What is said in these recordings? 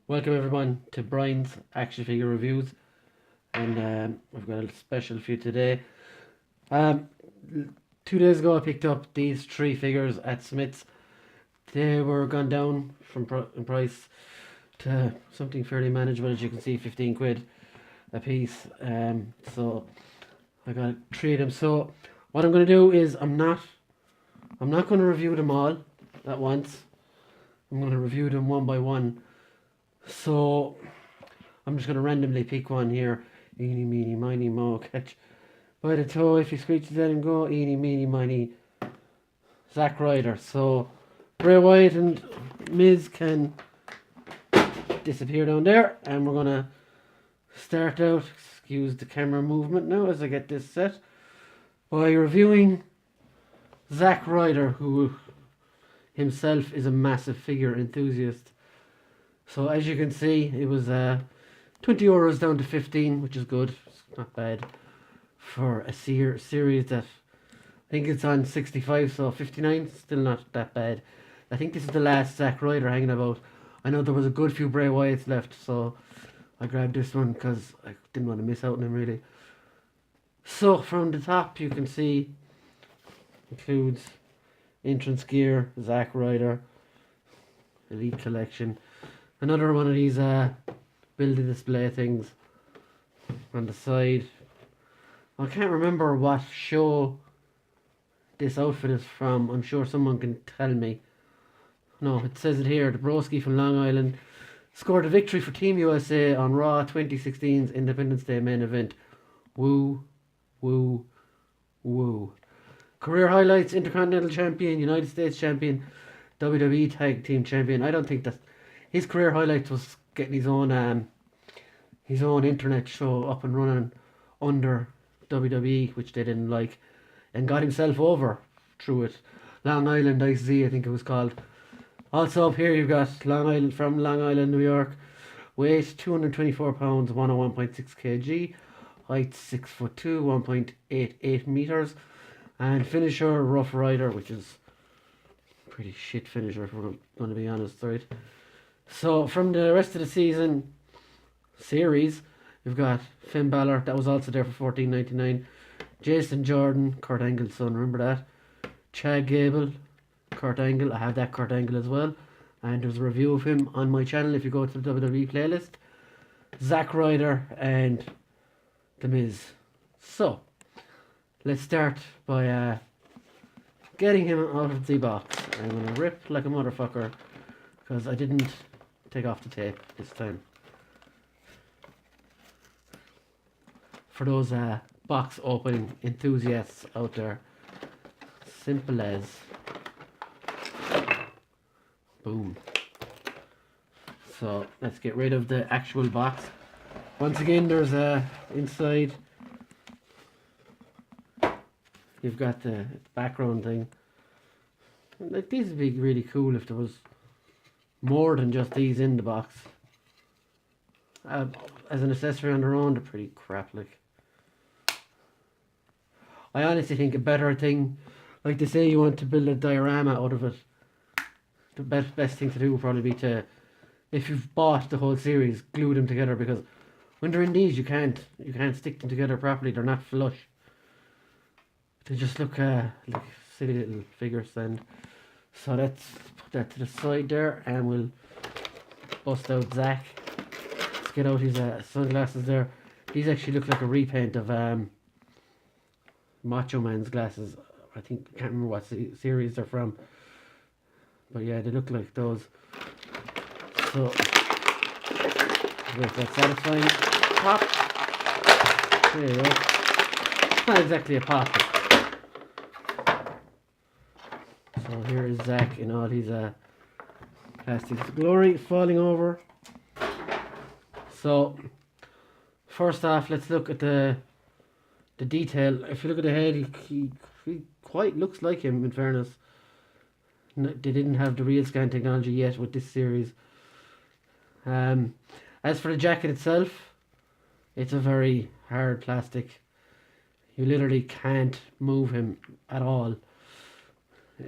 Welcome everyone to Brian's action figure reviews, and we've got a special for you today. Um, 2 days ago I picked up these three figures at Smith's. They were gone down from in price to something fairly manageable, as you can see, 15 quid a piece. So I got three of them. So what I'm going to do is I'm not going to review them all at once. I'm going to review them one by one. So I'm just going to randomly pick one here. Eeny, meeny, miny, mo, catch by the toe. If he screeches, let him go. Eeny, meeny, miny. Zack Ryder. So Bray Wyatt and Miz can disappear down there. And we're going to start out, excuse the camera movement now as I get this set, by reviewing Zack Ryder, who himself is a massive figure enthusiast. So as you can see, it was €20 down to 15, which is good. It's not bad for a series that I think it's on 65, so 59, still not that bad. I think this is the last Zack Ryder hanging about. I know there was a good few Bray Wyatts left, so I grabbed this one because I didn't want to miss out on him really. So from the top you can see includes entrance gear, Zack Ryder, Elite Collection. Another one of these build a display things on the side. I can't remember what show this outfit is from. I'm sure someone can tell me. No, it says it here. The Broski from Long Island scored a victory for Team USA on Raw 2016's Independence Day main event. Woo, woo, woo. Career highlights: Intercontinental Champion, United States Champion, WWE Tag Team Champion. I don't think that his career highlights was getting his own internet show up and running under WWE, which they didn't like, and got himself over through it. Long Island Ice Z, I think it was called. Also up here you've got Long Island, from Long Island, New York. Weight 224 pounds, 101.6 kg. Height 6'2", 1.88 meters. And finisher Rough Rider, which is pretty shit finisher if we're going to be honest, right? So from the rest of the series, you've got Finn Balor, that was also there for $14.99. Jason Jordan, Kurt Angle's son, remember that? Chad Gable, Kurt Angle, I have that Kurt Angle as well, and there's a review of him on my channel if you go to the WWE playlist. Zack Ryder and The Miz. So let's start by getting him out of the box. I'm going to rip like a motherfucker because I didn't take off the tape this time. For those box opening enthusiasts out there, simple as boom. So let's get rid of the actual box. Once again, there's inside you've got the background thing. Like, these would be really cool if there was more than just these in the box. As an accessory on their own, they're pretty crap. Like, I honestly think a better thing, like they say you want to build a diorama out of it, the best thing to do would probably be to, if you've bought the whole series, glue them together, because when they're in these you can't stick them together properly. They're not flush. They just look like silly little figures then. So let's put that to the side there, and we'll bust out Zack. Let's get out his sunglasses there. These actually look like a repaint of Macho Man's glasses. I can't remember what series they're from, but yeah, they look like those. So with that satisfying pop, there you go. It's not exactly a pop. So here is Zack in all his plastic glory, falling over. So first off, let's look at the detail. If you look at the head, he quite looks like him, in fairness. They didn't have the real scan technology yet with this series. As for the jacket itself, it's a very hard plastic. You literally can't move him at all.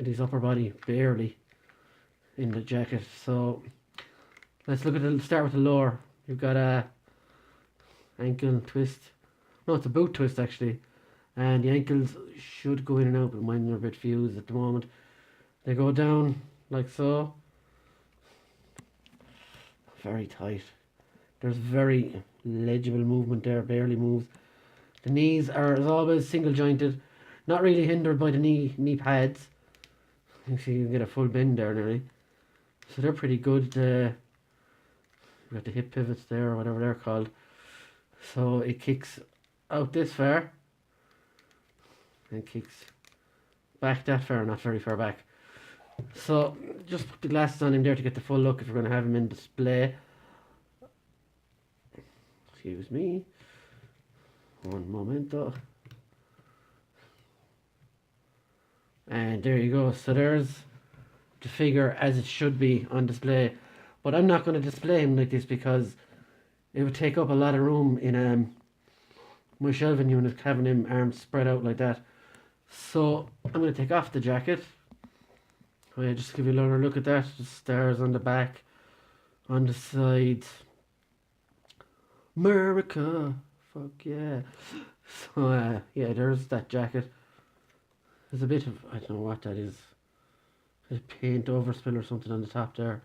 His upper body barely in the jacket. So Let's look at start with the lower. You've got a ankle twist. No, it's a boot twist actually. And the ankles should go in and out, but mine are a bit fused at the moment. They go down like so. Very tight. There's very legible movement there, barely moves. The knees are, as always, single jointed. Not really hindered by the knee pads. You see, you can get a full bend there nearly. So they're pretty good. We've got the hip pivots there, or whatever they're called. So it kicks out this far. And kicks back that far, not very far back. So just put the glasses on him there to get the full look if you're going to have him in display. Excuse me. One momento. And there you go. So there's the figure as it should be on display. But I'm not going to display him like this because it would take up a lot of room in my shelving unit, having him arms spread out like that. So I'm going to take off the jacket. Just give you another look at that. The stars on the back, on the sides. America, fuck yeah. So yeah, there's that jacket. There's a bit of, I don't know what that is. A paint overspill or something on the top there.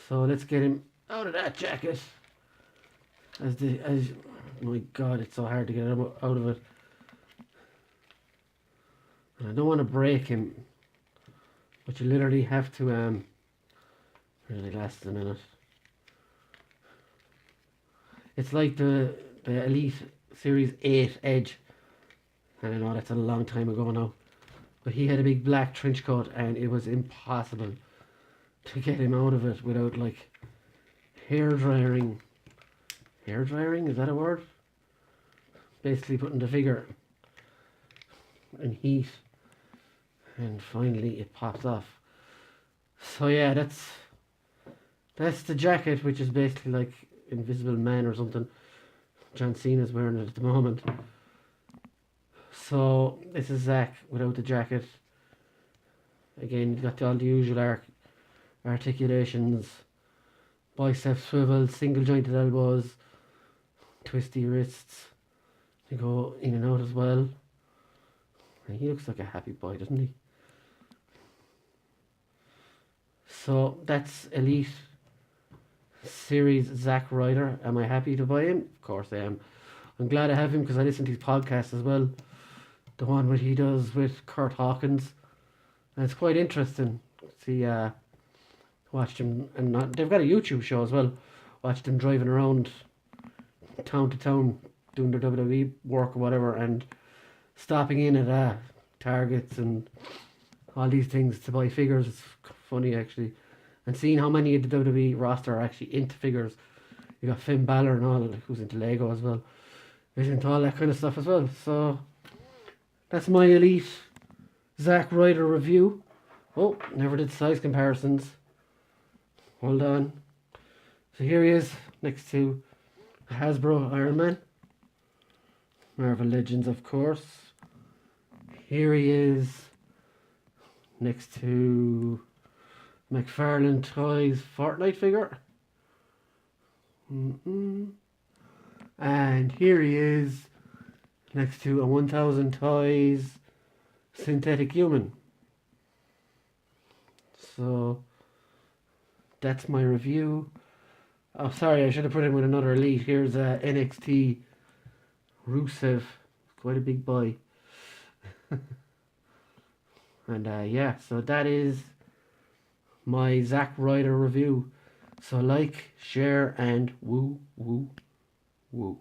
So let's get him out of that jacket. My God, it's so hard to get him out of it. And I don't want to break him, but you literally have to really last a minute. It's like the Elite Series 8 Edge. And I know that's a long time ago now. But he had a big black trench coat and it was impossible to get him out of it without like hair drying. Hair drying, is that a word? Basically putting the figure in heat. And finally it pops off. So yeah, that's the jacket, which is basically like Invisible Man or something. John Cena's wearing it at the moment. So this is Zack without the jacket. Again, you've got all the usual articulations, bicep swivel, single jointed elbows, twisty wrists. They go in and out as well. And he looks like a happy boy, doesn't he? So that's Elite Series Zack Ryder. Am I happy to buy him? Of course I am. I'm glad I have him because I listen to his podcast as well. The one what he does with Kurt Hawkins. And it's quite interesting. See, watched him, and they've got a YouTube show as well. Watched him driving around town to town doing their WWE work or whatever, and stopping in at Targets and all these things to buy figures. It's funny actually. And seeing how many of the WWE roster are actually into figures. You got Finn Balor and all, who's into Lego as well. He's into all that kind of stuff as well. So that's my Elite Zack Ryder review. Oh, never did size comparisons. Hold on. So here he is next to Hasbro Iron Man. Marvel Legends, of course. Here he is next to McFarlane Toys Fortnite figure. And here he is next to a 1000 Toys Synthetic Human. So that's my review. Oh, sorry, I should have put in with another Elite. Here's NXT Rusev. Quite a big boy. And yeah, so that is my Zack Ryder review. So like, share, and woo, woo, woo.